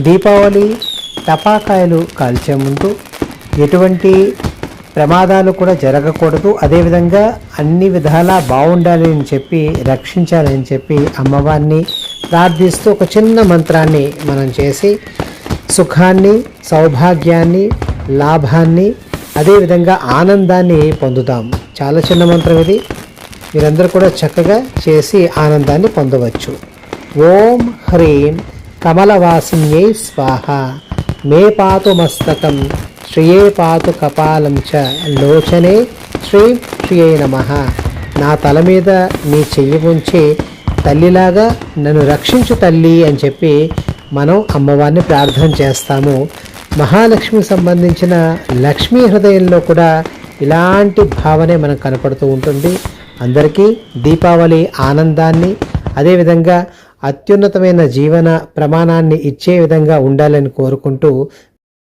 దీపావళి టపాకాయలు కాల్చే ముందు ఎటువంటి ప్రమాదాలు కూడా జరగకూడదు, అదేవిధంగా అన్ని విధాలా బాగుండాలి అని చెప్పి, రక్షించాలని చెప్పి అమ్మవారిని ప్రార్థిస్తూ ఒక చిన్న మంత్రాన్ని మనం చేసి సుఖాన్ని, సౌభాగ్యాన్ని, లాభాన్ని, అదేవిధంగా ఆనందాన్ని పొందుతాం. చాలా చిన్న మంత్రం ఇది. మీరందరూ కూడా చక్కగా చేసి ఆనందాన్ని పొందవచ్చు. ఓం హ్రీం కమలవాసిన్యై స్వాహ. మే పాతు మస్తకం శ్రియే పాతు కపాలం చ లోచనే శ్రీం శ్రియై నమః. నా తల మీద నీ చెయ్యి ఉంచి తల్లిలాగా నన్ను రక్షించు తల్లి అని చెప్పి మనం అమ్మవారిని ప్రార్థన చేస్తాము. మహాలక్ష్మికి సంబంధించిన లక్ష్మీ హృదయంలో కూడా ఇలాంటి భావనే మనకు కనపడుతూ ఉంటుంది. అందరికీ దీపావళి ఆనందాన్ని, అదేవిధంగా అత్యున్నతమైన జీవన ప్రమాణాన్ని ఇచ్చే విధంగా ఉండాలని కోరుకుంటూ